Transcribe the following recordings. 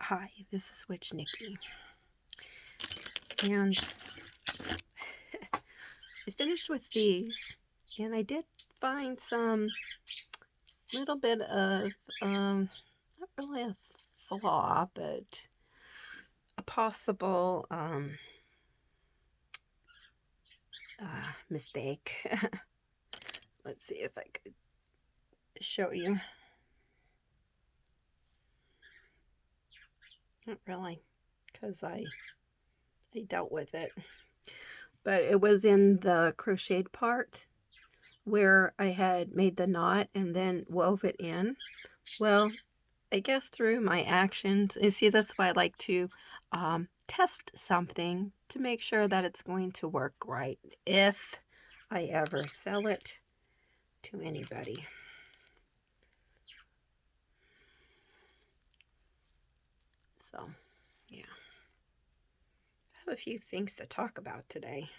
Hi, this is Witch Nikki, and I finished with these, and I did find some little bit of, not really a flaw, but a possible mistake. Let's see if I could show you. Not really, because I dealt with it. But it was in the crocheted part where I had made the knot and then wove it in. Well, I guess through my actions, you see, that's why I like to test something to make sure that it's going to work right if I ever sell it to anybody. So, yeah. I have a few things to talk about today.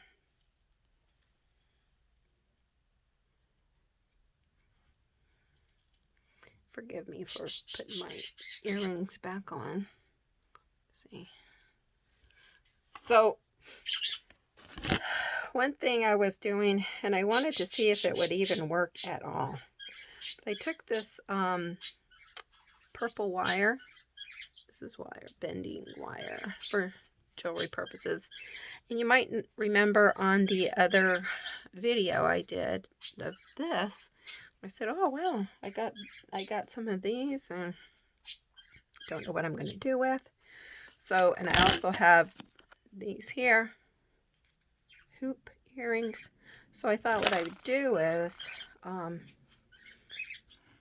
Forgive me for putting my earrings back on. Let's see. So, one thing I was doing, and I wanted to see if it would even work at all. I took this purple wire. This is wire, bending wire for jewelry purposes. And you might remember on the other video I did of this, I said, oh, well, I got some of these and don't know what I'm going to do with. So, and I also have these here, hoop earrings. So I thought what I would do is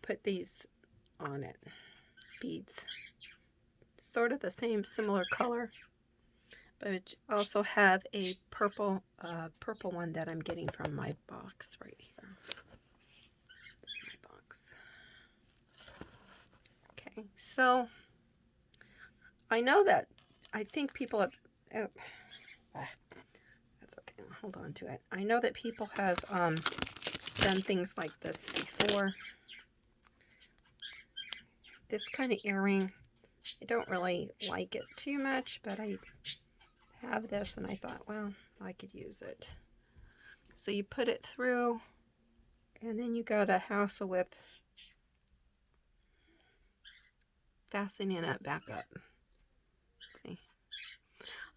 put these on it, beads, sort of the same similar color, but also have a purple one that I'm getting from my box right here. My box. Okay, so I know that I think people have. That's okay. I'll hold on to it. I know that people have done things like this before. This kind of earring, I don't really like it too much, but I have this and I thought, well, I could use it. So you put it through and then you gotta hassle with fastening it back up. See,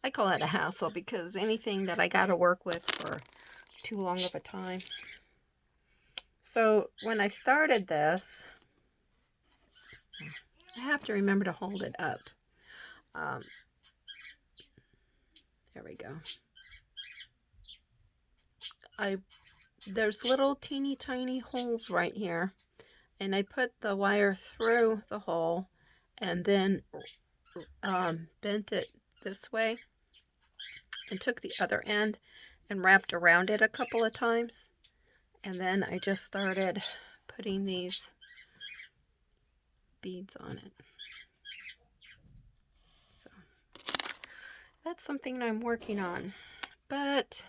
I call it a hassle because anything that I gotta work with for too long of a time. So when I started this, I have to remember to hold it up. There we go. There's little teeny tiny holes right here, and I put the wire through the hole and then bent it this way and took the other end and wrapped around it a couple of times, and then I just started putting these beads on it. So that's something I'm working on, but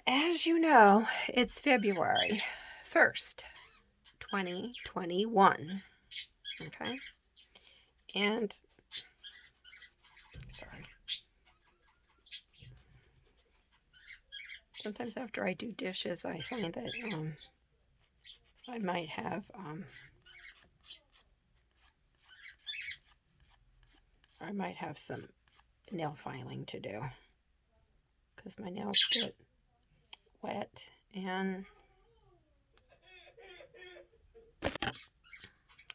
as you know, it's February 1st, 2021. Okay? And, sorry. Sometimes after I do dishes, I find that I might have some nail filing to do because my nails get wet. And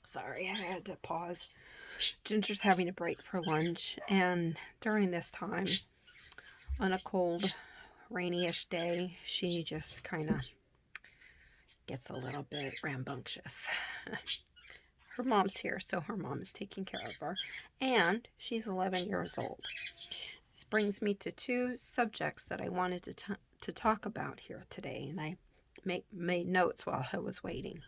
sorry, I had to pause. Ginger's having a break for lunch, and during this time on a cold rainy-ish day, she just kind of gets a little bit rambunctious. Her mom's here, so her mom is taking care of her, and she's 11 years old. This brings me to two subjects that I wanted to talk about here today, and I made notes while I was waiting.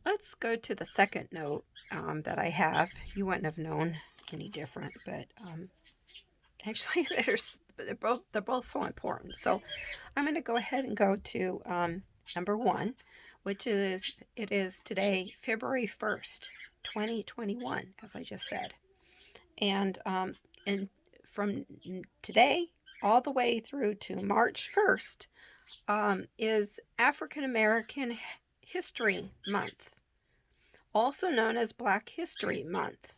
Let's go to the second note that I have. You wouldn't have known any different, but actually they're both so important. So I'm going to go ahead and go to number one, it is today, February 1st, 2021, as I just said. And from today all the way through to March 1st is African American History Month, also known as Black History Month.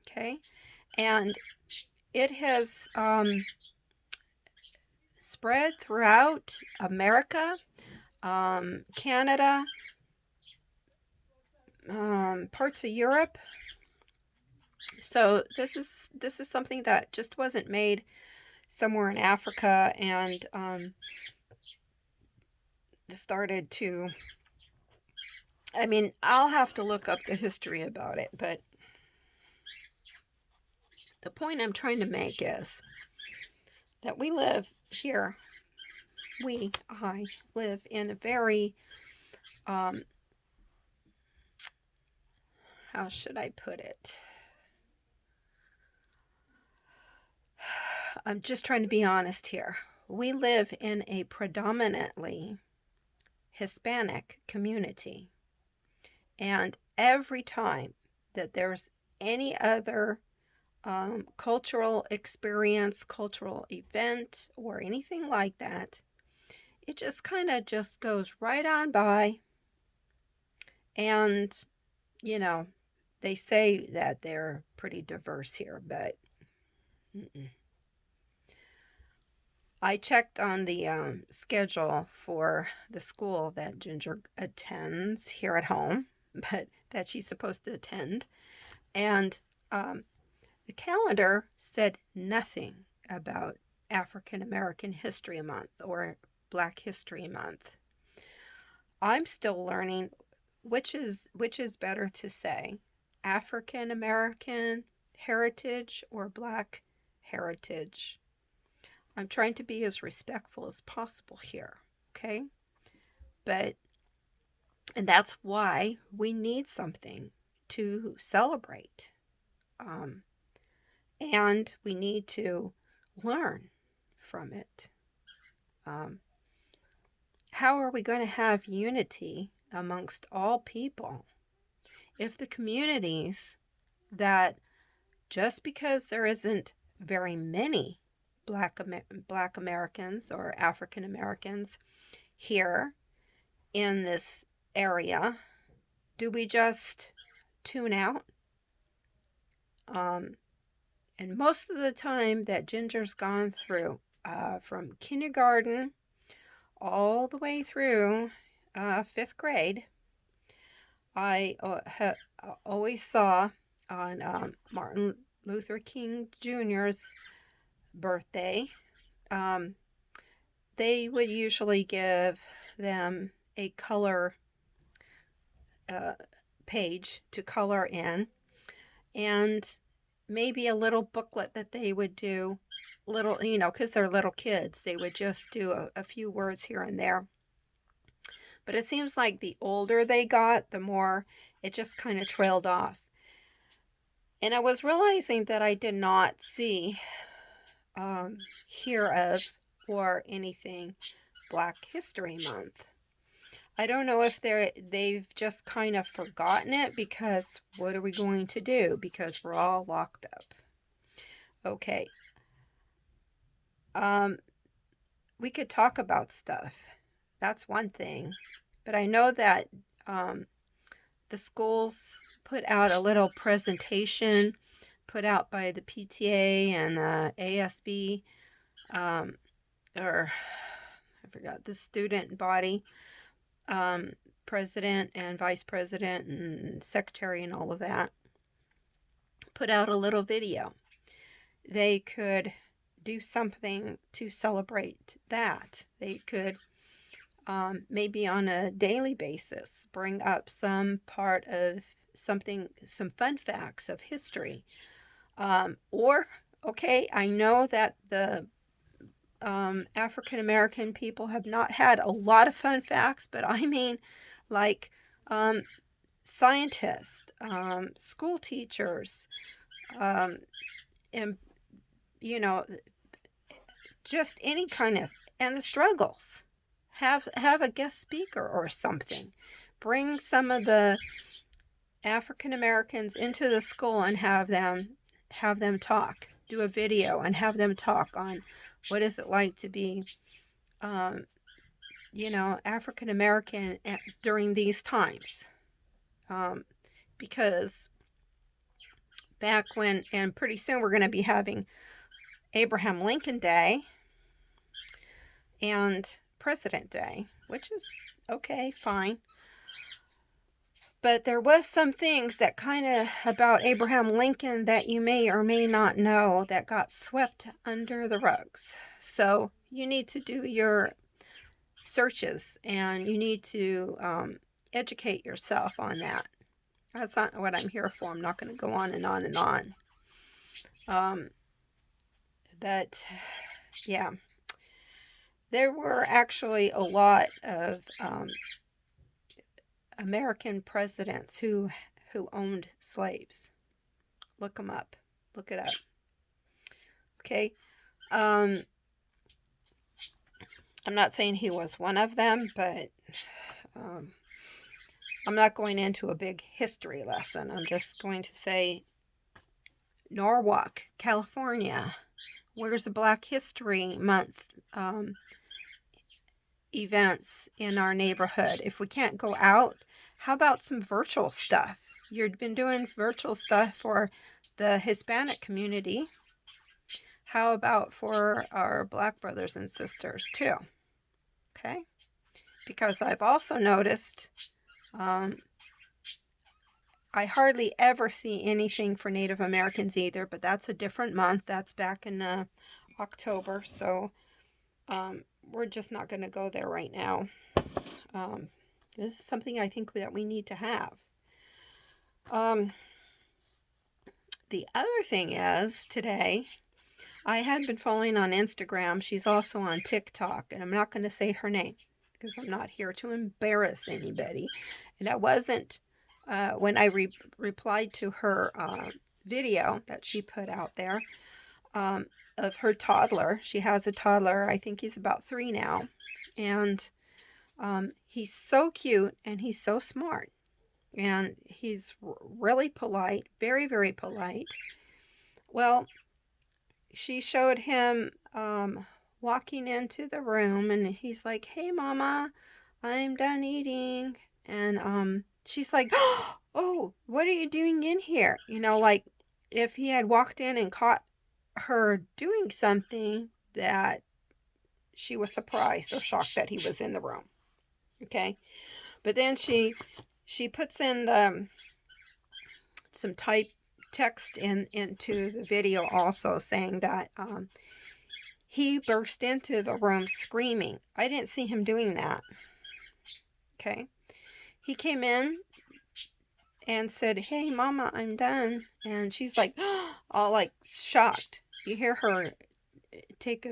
Okay, and it has spread throughout America, Canada, parts of Europe. So this is something that just wasn't made somewhere in Africa and started to. I mean, I'll have to look up the history about it, but the point I'm trying to make is that we live here. I live in a very, how should I put it? I'm just trying to be honest here. We live in a predominantly Hispanic community. And every time that there's any other cultural experience, cultural event, or anything like that, it just kind of just goes right on by. And, you know, they say that they're pretty diverse here, but I checked on the schedule for the school that Ginger attends here at home, but that she's supposed to attend. And the calendar said nothing about African American History Month or Black History Month. I'm still learning which is better to say, African American heritage or Black heritage. I'm trying to be as respectful as possible here, okay? And that's why we need something to celebrate. And we need to learn from it. How are we going to have unity amongst all people if the communities that, just because there isn't very many Black Americans or African Americans here in this area, do we just tune out? And most of the time that Ginger's gone through, from kindergarten all the way through 5th grade, I always saw on Martin Luther King Jr.'s birthday, they would usually give them a color page to color in, and maybe a little booklet that they would do, little, because they're little kids, they would just do a few words here and there. But it seems like the older they got, the more it just kind of trailed off. And I was realizing that I did not see, hear of, or anything Black History Month. I don't know if they've just kind of forgotten it, because what are we going to do? Because we're all locked up. Okay. We could talk about stuff. That's one thing. But I know that the schools put out a little presentation put out by the PTA and ASB, or I forgot, the student body, president and vice president and secretary and all of that, put out a little video. They could do something to celebrate that. They could maybe on a daily basis bring up some part of something, some fun facts of history. Or, okay, I know that the African American people have not had a lot of fun facts, but I mean, like, scientists, school teachers, and, just any kind of, and the struggles. Have a guest speaker or something. bring some of the African Americans into the school and have them talk. Do a video and have them talk on what is it like to be, um, African American during these times. Because back when, and pretty soon we're going to be having Abraham Lincoln Day and President Day, which is okay, fine. But there was some things that kind of about Abraham Lincoln that you may or may not know that got swept under the rugs. So you need to do your searches and you need to educate yourself on that. That's not what I'm here for. I'm not going to go on and on and on. But yeah, there were actually a lot of American presidents who owned slaves. Look them up. Look it up. Okay. I'm not saying he was one of them, but I'm not going into a big history lesson. I'm just going to say Norwalk, California. Where's the Black History Month events in our neighborhood? If we can't go out, how about some virtual stuff? You've been doing virtual stuff for the Hispanic community. How about for our Black brothers and sisters too? Okay? Because I've also noticed I hardly ever see anything for Native Americans either, but that's a different month. That's back in October, so we're just not going to go there right now. This is something I think that we need to have. The other thing is, today, I had been following on Instagram. She's also on TikTok, and I'm not going to say her name because I'm not here to embarrass anybody. And I wasn't, when I replied to her video that she put out there of her toddler. She has a toddler. I think he's about 3 now. And he's so cute and he's so smart. And he's really polite, very, very polite. Well, she showed him walking into the room, and he's like, "Hey, Mama, I'm done eating." And she's like, "Oh, what are you doing in here?" Like if he had walked in and caught her doing something that she was surprised or shocked that he was in the room. Okay, but then she puts in some type text into the video also saying that he burst into the room screaming. I didn't see him doing that. Okay, he came in and said, "Hey, Mama, I'm done." And she's like, all like shocked. You hear her take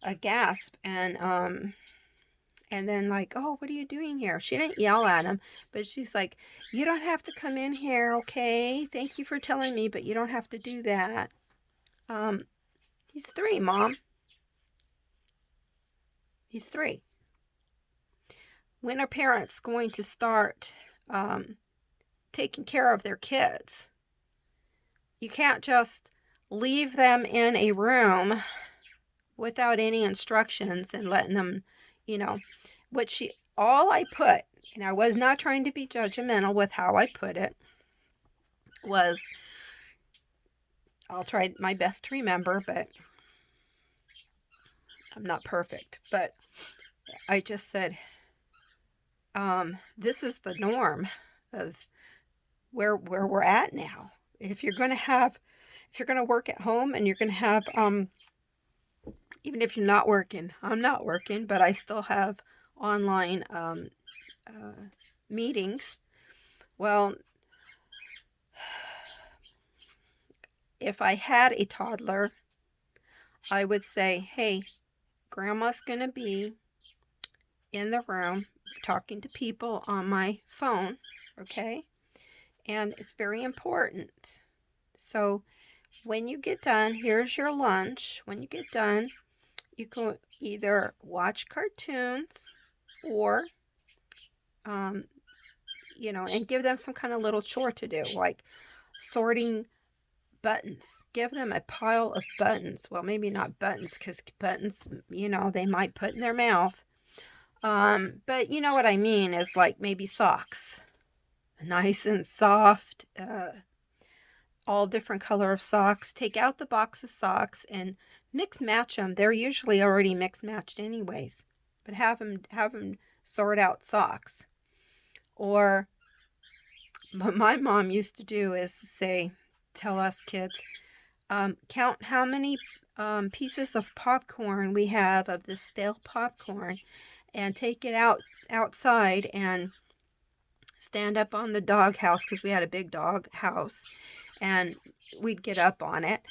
a gasp, and then like, "Oh, what are you doing here?" She didn't yell at him, but she's like, "You don't have to come in here, okay? Thank you for telling me, but you don't have to do that." He's 3, Mom. He's 3. When are parents going to start taking care of their kids? You can't just leave them in a room without any instructions and letting them, all I put, and I was not trying to be judgmental with how I put it, was, I'll try my best to remember, but I'm not perfect. But I just said, this is the norm of where we're at now. If you're going to work at home and you're going to have, even if you're not working, I'm not working, but I still have online meetings. Well, if I had a toddler, I would say, "Hey, Grandma's going to be in the room talking to people on my phone, okay? And it's very important. So when you get done, here's your lunch. When you get done, you can either watch cartoons or and give them some kind of little chore to do, like sorting buttons. Give them a pile of buttons. Well, maybe not buttons, because buttons, they might put in their mouth. But you know what I mean is like maybe socks. Nice and soft, all different color of socks. Take out the box of socks and mix match them. They're usually already mixed matched anyways. But have them sort out socks. Or what my mom used to do is say, tell us kids, count how many pieces of popcorn we have of this stale popcorn, and take it outside and stand up on the dog house, because we had a big dog house, and we'd get up on it,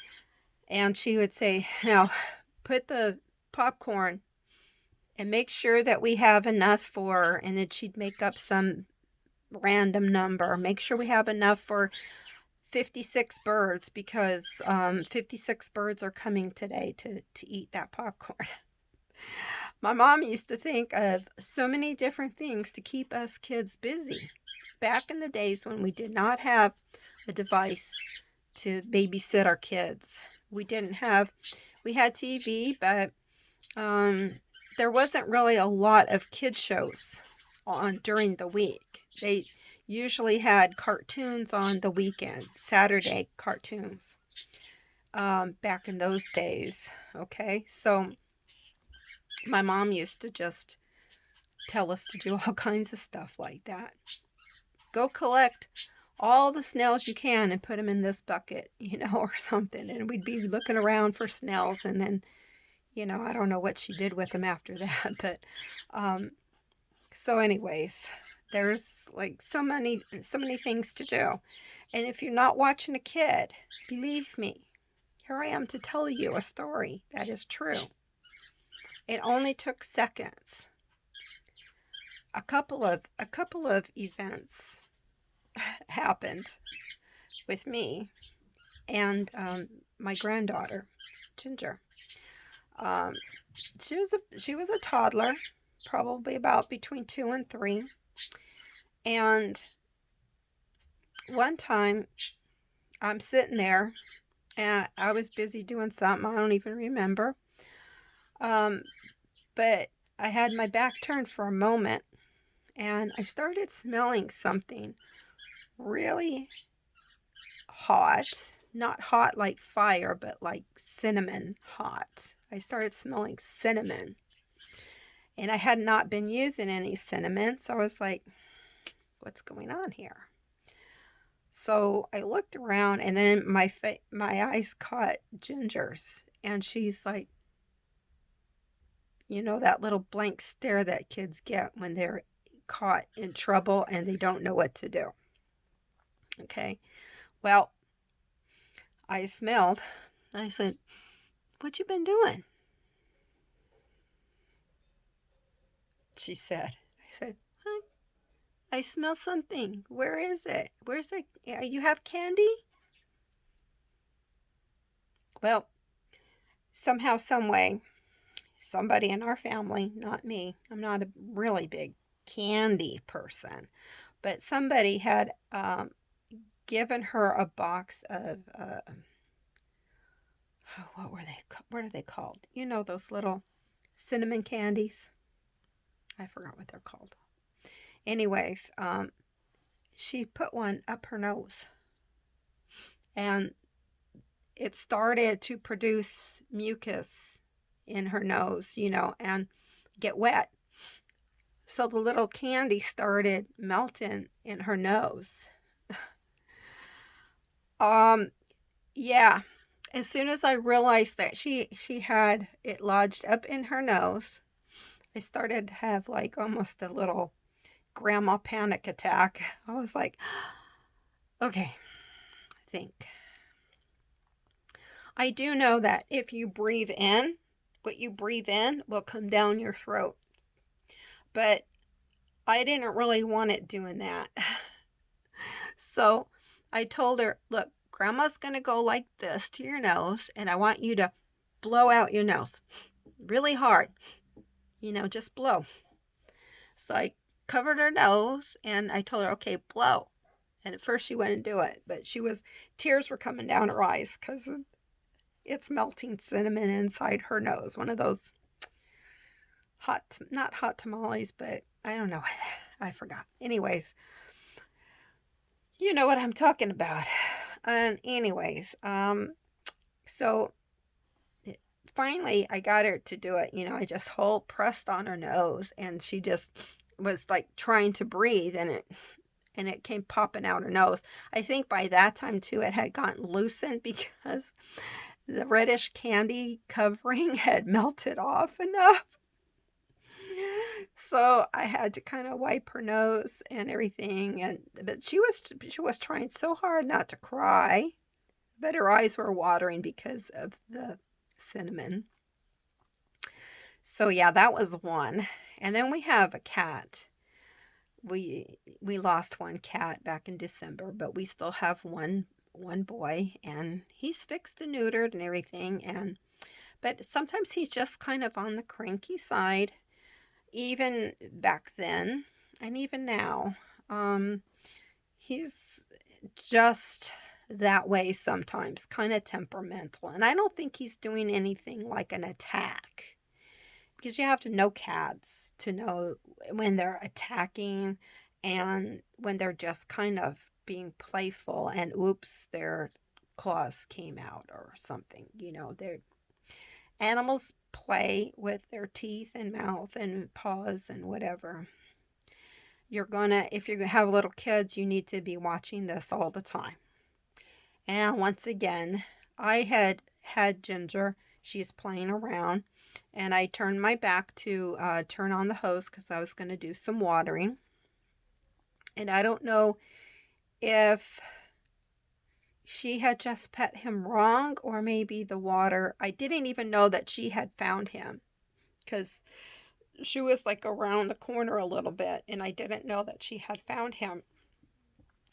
and she would say, now put the popcorn and make sure that we have enough for, and then she'd make up some random number, make sure we have enough for 56 birds, because 56 birds are coming today to eat that popcorn. My mom used to think of so many different things to keep us kids busy. Back in the days when we did not have a device to babysit our kids. We had TV, but there wasn't really a lot of kids shows on during the week. They usually had cartoons on the weekend, Saturday cartoons, back in those days. Okay, so my mom used to just tell us to do all kinds of stuff like that. Go collect all the snails you can and put them in this bucket, or something. And we'd be looking around for snails, and then, I don't know what she did with them after that. But, so anyways, there's like so many things to do. And if you're not watching a kid, believe me, here I am to tell you a story that is true. It only took seconds. A couple of events happened with me and my granddaughter, Ginger. She was a toddler, probably about between 2 and 3. And one time, I'm sitting there, and I was busy doing something. I don't even remember. But I had my back turned for a moment, and I started smelling something really hot. Not hot like fire, but like cinnamon hot. I started smelling cinnamon. And I had not been using any cinnamon, so I was like, what's going on here? So I looked around, and then my eyes caught Ginger's, and she's like, that little blank stare that kids get when they're caught in trouble and they don't know what to do. Okay, well, I smelled. I said, what you been doing? She said, I said, huh? I smell something. Where is it? Where's the, you have candy? Well, somehow, some way, somebody in our family, not me, I'm not a really big candy person, but somebody had given her a box of, what are they called? Those little cinnamon candies? I forgot what they're called. Anyways, she put one up her nose, and it started to produce mucus in her nose, and get wet. So the little candy started melting in her nose. Yeah. As soon as I realized that she had it lodged up in her nose, I started to have like almost a little grandma panic attack. I was like, okay, I think. I do know that if you breathe in, what you breathe in will come down your throat. But I didn't really want it doing that. So I told her, look, Grandma's going to go like this to your nose, and I want you to blow out your nose really hard. Just blow. So I covered her nose, and I told her, okay, blow. And at first she wouldn't do it, but tears were coming down her eyes because it's melting cinnamon inside her nose. One of those not hot tamales, but I don't know. I forgot. Anyways, you know what I'm talking about. And anyways, so finally I got her to do it. I just pressed on her nose, and she just was like trying to breathe, and it came popping out her nose. I think by that time too it had gotten loosened because the reddish candy covering had melted off enough. So I had to kind of wipe her nose and everything, but she was trying so hard not to cry, but her eyes were watering because of the cinnamon. So yeah, that was one. And then we have a cat. We lost one cat back in December, but we still have one boy, and he's fixed and neutered and everything, but sometimes he's just kind of on the cranky side. Even back then and even now, he's just that way sometimes, kind of temperamental. And I don't think he's doing anything like an attack, because you have to know cats to know when they're attacking and when they're just kind of being playful and oops, their claws came out or something. They're animals play with their teeth and mouth and paws and whatever. If you have little kids, you need to be watching this all the time. And once again, I had Ginger. She's playing around, and I turned my back to turn on the hose because I was going to do some watering. And I don't know if she had just pet him wrong, or maybe the water. I didn't even know that she had found him because she was like around the corner a little bit, and I didn't know that she had found him.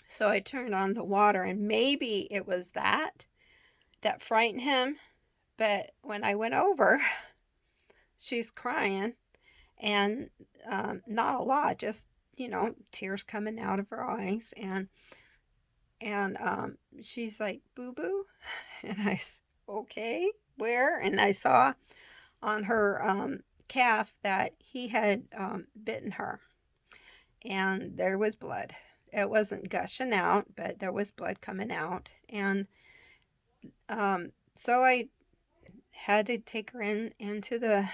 So I turned on the water, and maybe it was that frightened him. But when I went over, she's crying, and not a lot, just tears coming out of her eyes, and she's like, boo boo. And I said, okay, where? And I saw on her calf that he had bitten her, and there was blood. It wasn't gushing out, but there was blood coming out. And so I had to take her into the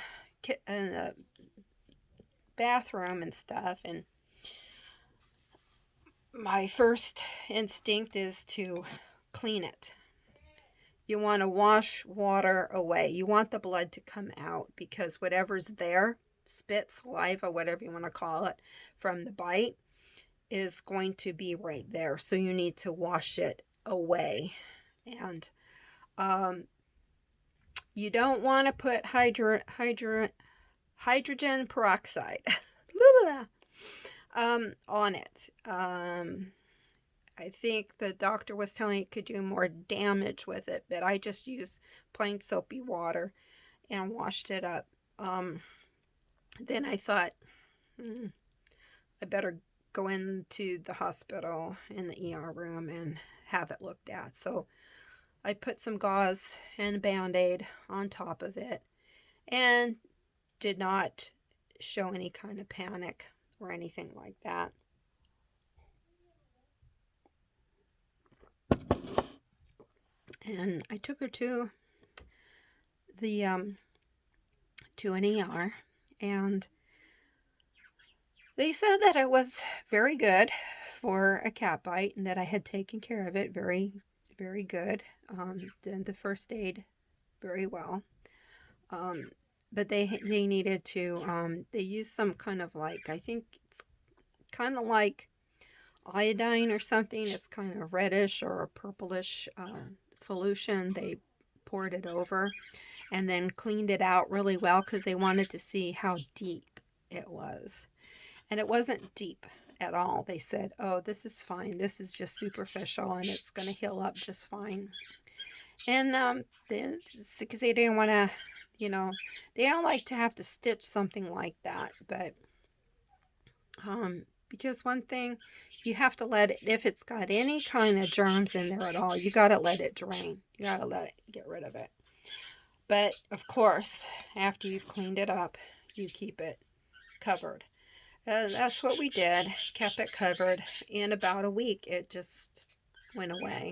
bathroom and stuff, and my first instinct is to clean it. You want to wash water away. You want the blood to come out, because whatever's there, spit, saliva, whatever you want to call it, from the bite is going to be right there. So you need to wash it away. And you don't want to put hydrogen peroxide on it. I think the doctor was telling it could do more damage with it, but I just used plain soapy water and washed it up. Then I thought, I better go into the hospital in the ER room and have it looked at. So I put some gauze and Band-Aid on top of it, and did not show any kind of panic or anything like that. And I took her to an ER, and they said that it was very good for a cat bite, and that I had taken care of it very, very good. Did the first aid very well. But they needed to, they used some kind of like, I think it's kind of like iodine or something. It's kind of reddish or a purplish solution. They poured it over and then cleaned it out really well, because they wanted to see how deep it was. And it wasn't deep at all. They said, oh, this is fine. This is just superficial, and it's going to heal up just fine. And because they didn't want to, they don't like to have to stitch something like that. But Because one thing, you have to let it, if it's got any kind of germs in there at all, you got to let it drain. You got to let it get rid of it. But, of course, after you've cleaned it up, you keep it covered. That's what we did. Kept it covered. In about a week, it just went away.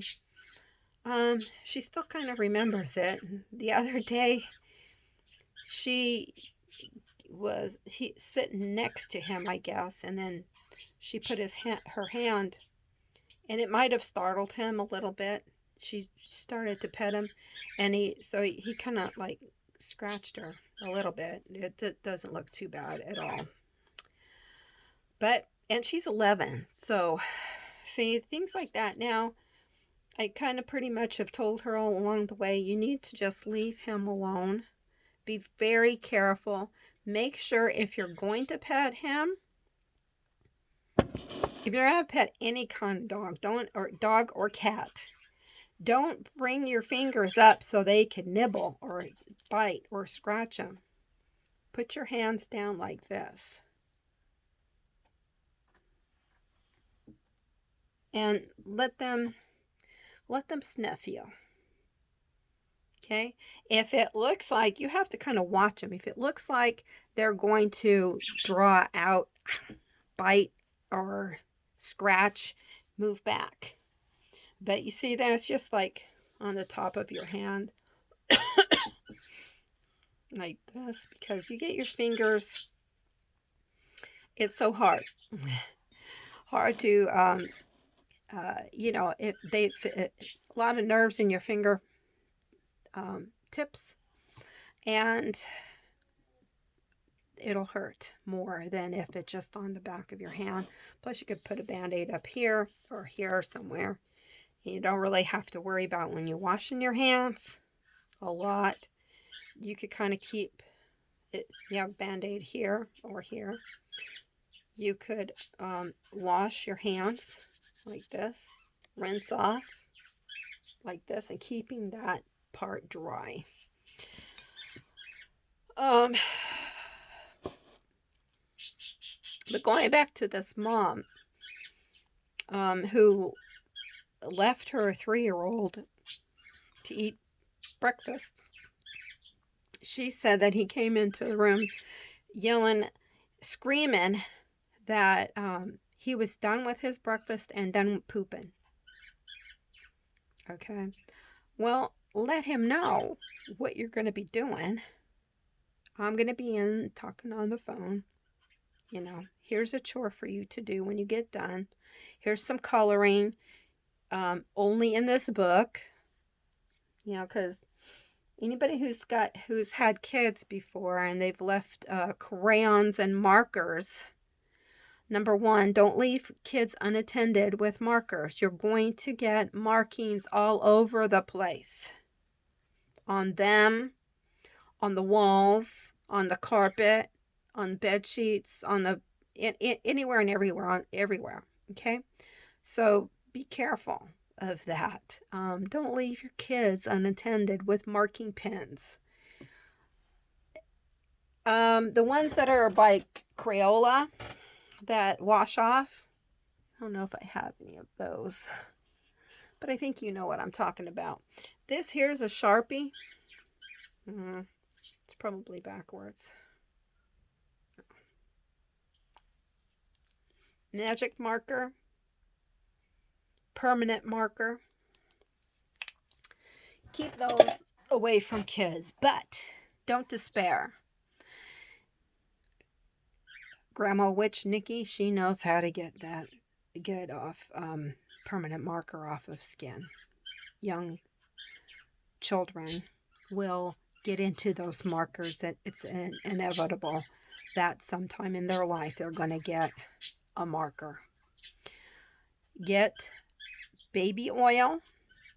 She still kind of remembers it. The other day, she was sitting next to him, I guess, and then she put her hand, and it might have startled him a little bit. She started to pet him, and he kind of like scratched her a little bit. It doesn't look too bad at all. And she's 11, so see, things like that. Now, I kind of pretty much have told her all along the way, you need to just leave him alone. Be very careful. Make sure if you're going to pet him, if you're going to pet any kind of dog or cat, don't bring your fingers up so they can nibble or bite or scratch them. Put your hands down like this. And let them sniff you. Okay? If it looks like, you have to kind of watch them. If it looks like they're going to draw out, bite, or scratch, move back. But you see that it's just like on the top of your hand. Like this. Because you get your fingers, it's so hard. Hard to, if a lot of nerves in your finger tips, and it'll hurt more than if it's just on the back of your hand. Plus, you could put a band-aid up here or here somewhere. You don't really have to worry about when you're washing your hands a lot. You could kind of keep it. You have a band-aid here or here. You could wash your hands like this, rinse off like this, and keeping that part dry. But going back to this mom who left her 3-year-old to eat breakfast, she said that he came into the room yelling, screaming that he was done with his breakfast and done pooping. Okay. Well, let him know what you're going to be doing. I'm going to be in talking on the phone. Here's a chore for you to do when you get done. Here's some coloring, only in this book. Because anybody who's had kids before and they've left crayons and markers. Number 1, don't leave kids unattended with markers. You're going to get markings all over the place. On them, on the walls, on the carpet, on bed sheets, anywhere and everywhere. Okay? So be careful of that. Don't leave your kids unattended with marking pens. The ones that are by Crayola that wash off, I don't know if I have any of those, but I think you know what I'm talking about. This here's a Sharpie. It's probably backwards. Magic marker. Permanent marker. Keep those away from kids, but don't despair. Grandma Witch Nikki, she knows how to get off permanent marker off of skin. Young children will get into those markers. That it's inevitable that sometime in their life they're going to get a marker. Get baby oil.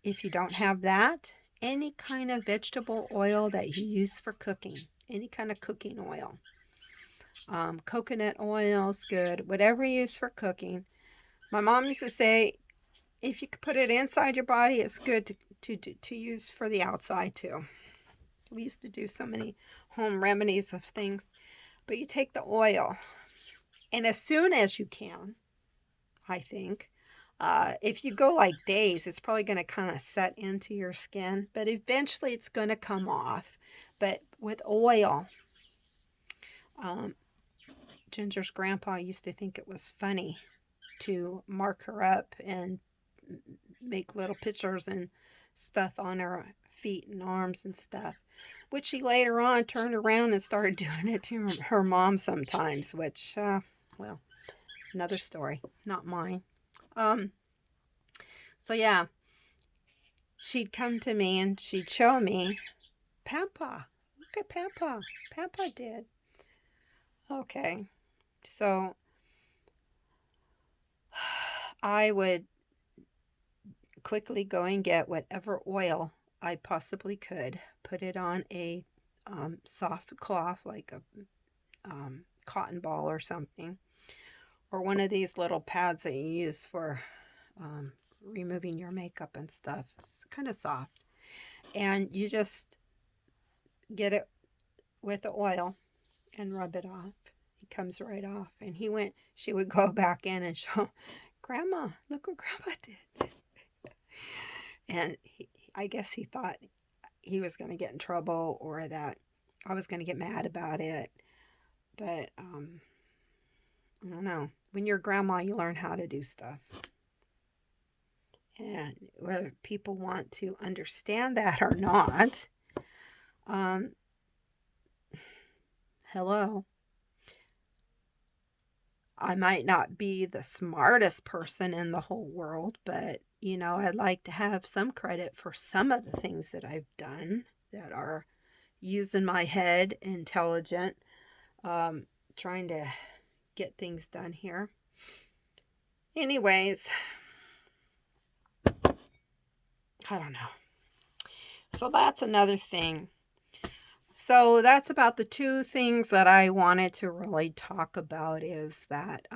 If you don't have that, any kind of vegetable oil that you use for cooking, any kind of cooking oil. Coconut oil is good. Whatever you use for cooking. My mom used to say, if you could put it inside your body, it's good to use for the outside too. We used to do so many home remedies of things. But you take the oil And as soon as you can, I think. If you go like days, it's probably going to kind of set into your skin, but eventually it's going to come off. But with oil, um, Ginger's grandpa used to think it was funny to mark her up and make little pictures and stuff on her feet and arms and stuff, which she later on turned around and started doing it to her mom sometimes, which, well, another story, not mine. So yeah, she'd come to me and she'd show me, Papa, look at Papa. Papa did. Okay, so I would quickly go and get whatever oil I possibly could, put it on a soft cloth like a cotton ball or something, or one of these little pads that you use for removing your makeup and stuff. It's kind of soft. And you just get it with the oil and rub it off. It comes right off. And she would go back in and show, Grandma, look what Grandma did. And I guess he thought he was going to get in trouble or that I was going to get mad about it. But I don't know. When you're a grandma, you learn how to do stuff. And whether people want to understand that or not, hello. I might not be the smartest person in the whole world, but, I'd like to have some credit for some of the things that I've done that are using my head, intelligent, trying to get things done here. Anyways, I don't know. So that's another thing. So that's about the two things that I wanted to really talk about is that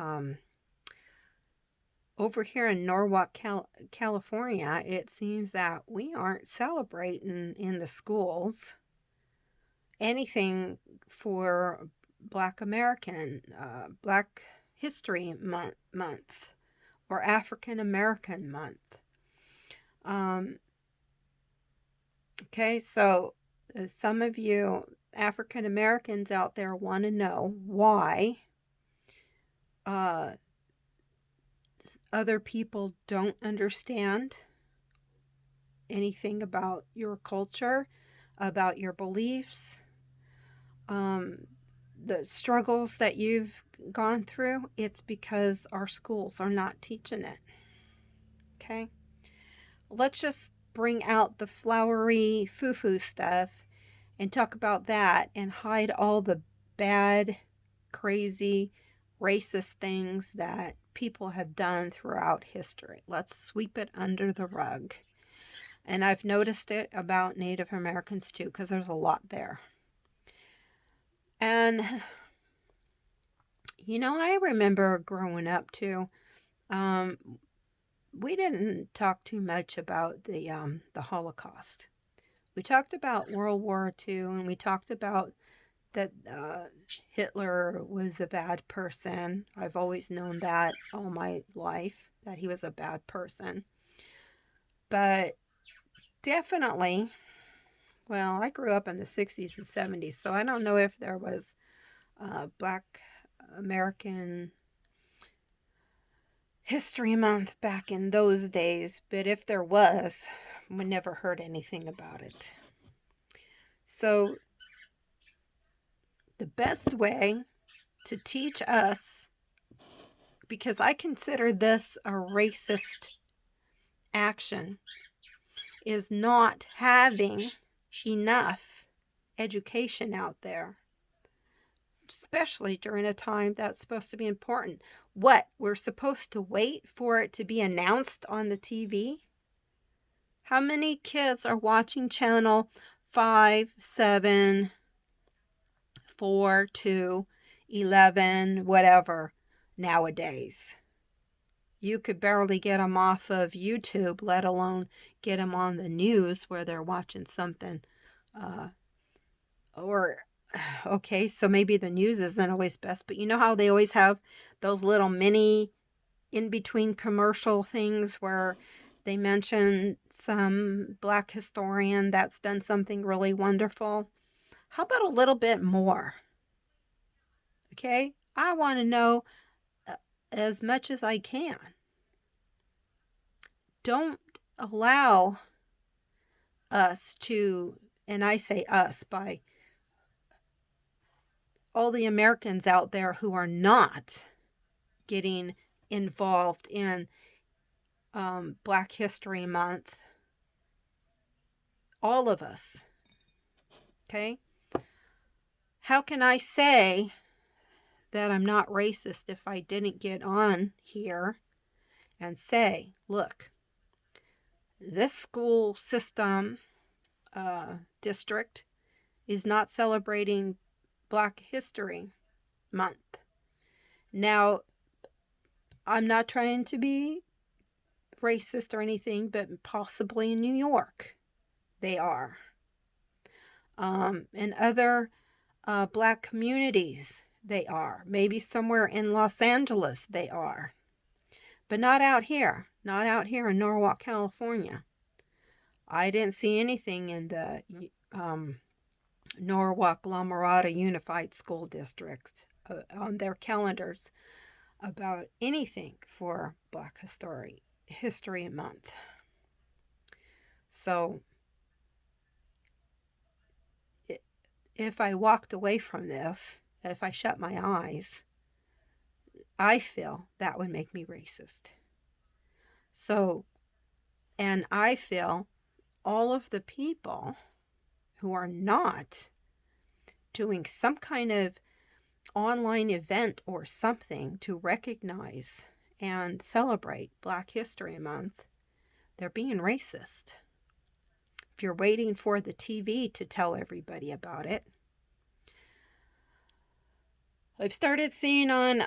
over here in Norwalk, California, it seems that we aren't celebrating in the schools anything for Black American, Black History Month or African American Month. Okay, so some of you African Americans out there want to know why other people don't understand anything about your culture, about your beliefs, the struggles that you've gone through. It's because our schools are not teaching it. Okay? Let's just bring out the flowery foo-foo stuff and talk about that and hide all the bad, crazy, racist things that people have done throughout history. Let's sweep it under the rug. And I've noticed it about Native Americans too, because there's a lot there. And, I remember growing up too, we didn't talk too much about the Holocaust. We talked about World War II, and we talked about that Hitler was a bad person. I've always known that all my life, that he was a bad person. But definitely, well, I grew up in the 60s and 70s, so I don't know if there was Black American History Month back in those days, but if there was, we never heard anything about it. So the best way to teach us, because I consider this a racist action, is not having enough education out there, especially during a time that's supposed to be important. What, we're supposed to wait for it to be announced on the TV? How many kids are watching channel 5, 7, 4, 2, 11, whatever nowadays? You could barely get them off of YouTube, let alone get them on the news where they're watching something or okay, so maybe the news isn't always best, but you know how they always have those little mini in between commercial things where they mention some Black historian that's done something really wonderful? How about a little bit more? Okay, I want to know uh, as much as I can. Don't allow us to, and I say us by all the Americans out there who are not getting involved in Black History Month. All of us. Okay? How can I say that I'm not racist if I didn't get on here and say, look, this school system district is not celebrating Black History Month. Now, I'm not trying to be racist or anything, but possibly in New York they are. In other Black communities they are. Maybe somewhere in Los Angeles they are. But not out here. Not out here in Norwalk, California. I didn't see anything in the Norwalk La Mirada Unified School Districts on their calendars about anything for Black History Month. So if I walked away from this, if I shut my eyes, I feel that would make me racist. So, and I feel all of the people who are not doing some kind of online event or something to recognize and celebrate Black History Month, they're being racist. If you're waiting for the TV to tell everybody about it, I've started seeing on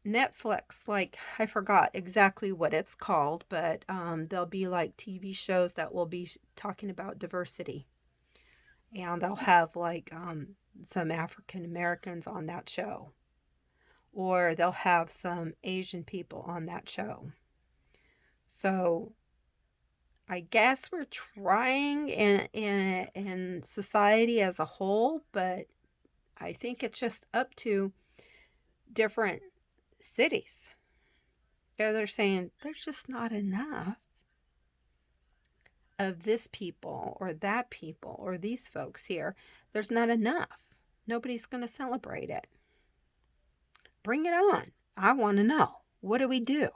Netflix, like, I forgot exactly what it's called, but there'll be like TV shows that will be talking about diversity. And they'll have like some African Americans on that show. Or they'll have some Asian people on that show. So I guess we're trying in society as a whole, but I think it's just up to different cities. They're saying there's just not enough of this people or that people or these folks here. There's not enough. Nobody's going to celebrate it. Bring it on. I want to know. What do we do?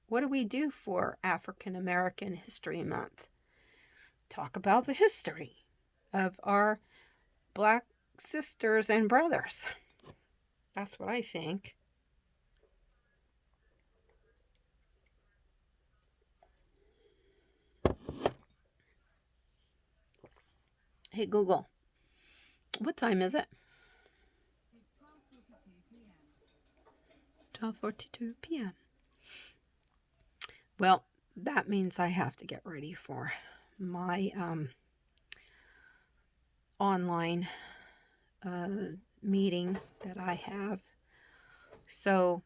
What do we do for African American History Month? Talk about the history of our Black sisters and brothers. That's what I think. Hey Google, what time is it? 12:42 p.m. Well, that means I have to get ready for my online meeting that I have. So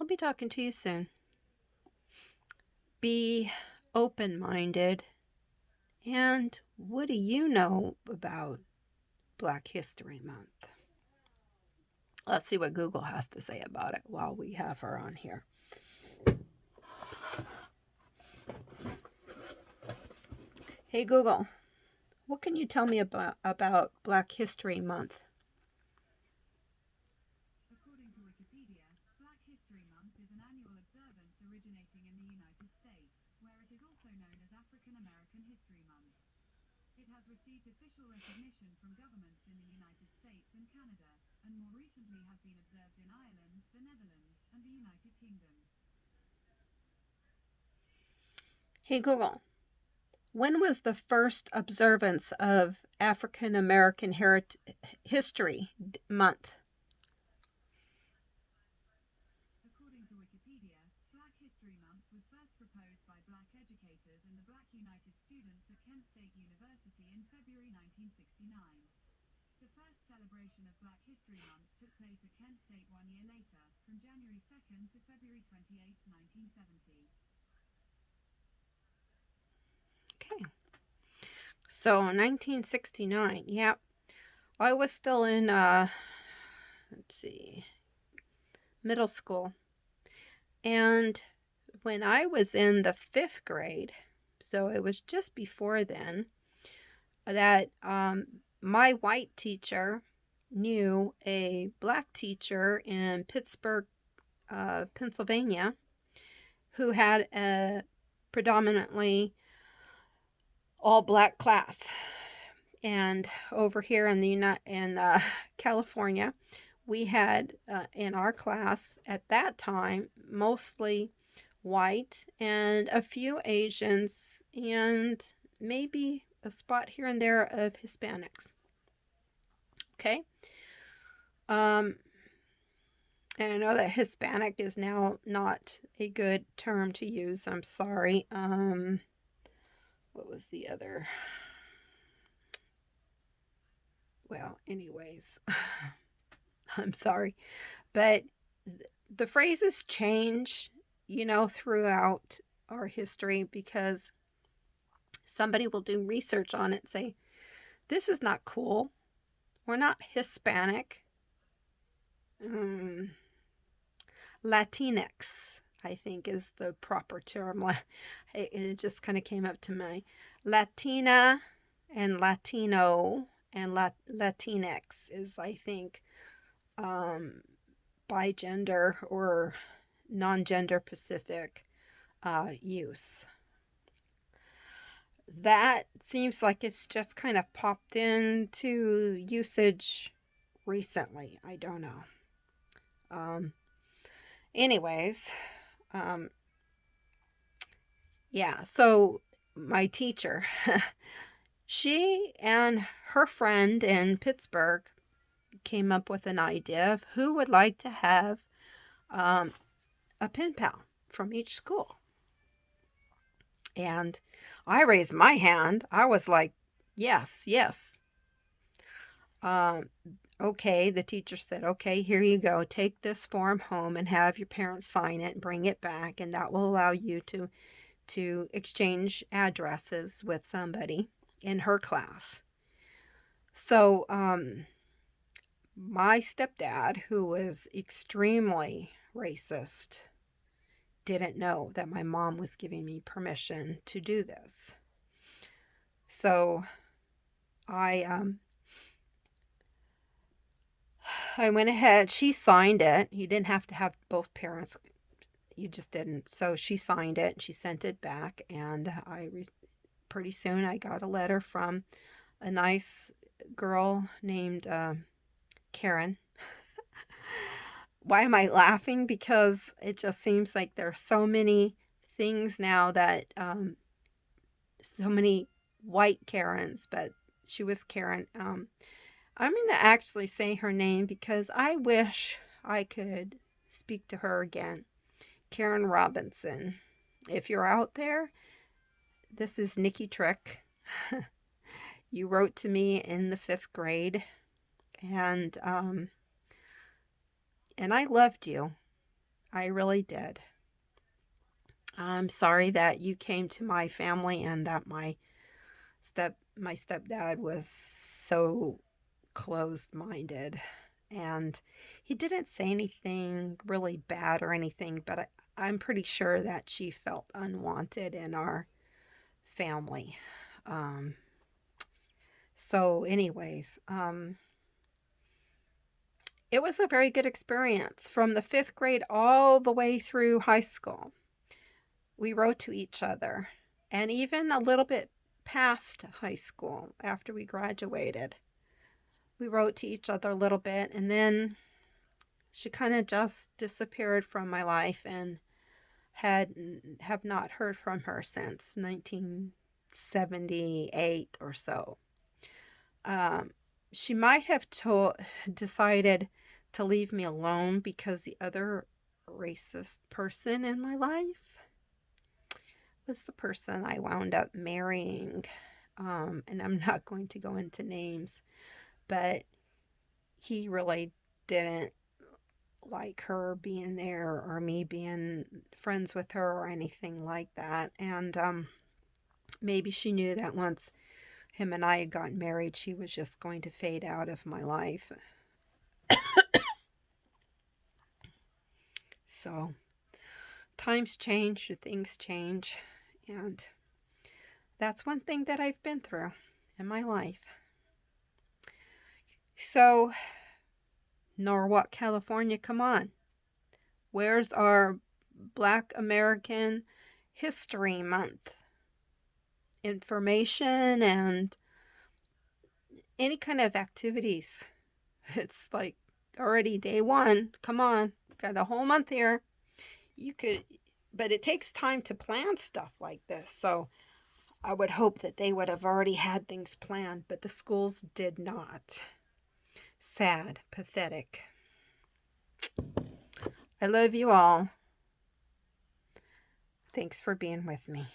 I'll be talking to you soon. Be open-minded. And what do you know about Black History Month? Let's see what Google has to say about it while we have her on here. Hey Google, what can you tell me about Black History Month? According to Wikipedia, Black History Month is an annual observance originating in the United States, where it is also known as African American History Month. It has received official recognition from governments in the United States and Canada, and more recently has been observed in Ireland, the Netherlands, and the United Kingdom. Hey Google, when was the first observance of African American History Month? According to Wikipedia, Black History Month was first proposed by Black educators and the Black United Students at Kent State University in February 1969. The first celebration of Black History Month took place at Kent State 1 year later, from January 2nd to February 28, 1970. Okay. So 1969. Yep. I was still in let's see, middle school. And when I was in the 5th grade, so it was just before then, that my white teacher knew a black teacher in Pittsburgh, Pennsylvania, who had a predominantly all black class. And over here in California, we had in our class at that time mostly white and a few Asians and maybe a spot here and there of Hispanics. Okay. And I know that Hispanic is now not a good term to use. I'm sorry. What was the other? Well, anyways, I'm sorry. But the phrases change, throughout our history because somebody will do research on it and say, this is not cool. We're not Hispanic. Latinx, I think, is the proper term. It just kind of came up to me. Latina and Latino and Latinx is, I think, bigender or non-gender specific use. That seems like it's just kind of popped into usage recently. I don't know. Anyways, yeah, so my teacher, she and her friend in Pittsburgh came up with an idea of who would like to have a pen pal from each school. And I raised my hand. I was like, yes, yes. Okay, the teacher said, okay, here you go. Take this form home and have your parents sign it and bring it back, and that will allow you to exchange addresses with somebody in her class. So, my stepdad, who was extremely racist, didn't know that my mom was giving me permission to do this. So I went ahead. She signed it. You didn't have to have both parents. You just didn't. So she signed it. She sent it back, and pretty soon I got a letter from a nice girl named Karen. Why am I laughing? Because it just seems like there are so many things now that so many white Karens, but she was Karen. I'm going to actually say her name because I wish I could speak to her again. Karen Robinson. If you're out there, this is Nikki Trick. You wrote to me in the 5th grade, and I loved you. I really did. I'm sorry that you came to my family and that my stepdad was so closed-minded, and he didn't say anything really bad or anything, but I'm pretty sure that she felt unwanted in our family. So anyways, it was a very good experience from the 5th grade all the way through high school. We wrote to each other, and even a little bit past high school after we graduated. We wrote to each other a little bit, and then she kind of just disappeared from my life and have not heard from her since 1978 or so. She might have decided to leave me alone because the other racist person in my life was the person I wound up marrying. And I'm not going to go into names, but he really didn't like her being there or me being friends with her or anything like that. And maybe she knew that once him and I had gotten married, she was just going to fade out of my life. So times change, things change, and that's one thing that I've been through in my life. So, Norwalk, California, come on. Where's our Black American History Month information and any kind of activities? It's like already day one. Come on, got a whole month here. You could, but it takes time to plan stuff like this. So I would hope that they would have already had things planned, but the schools did not. Sad, pathetic. I love you all. Thanks for being with me.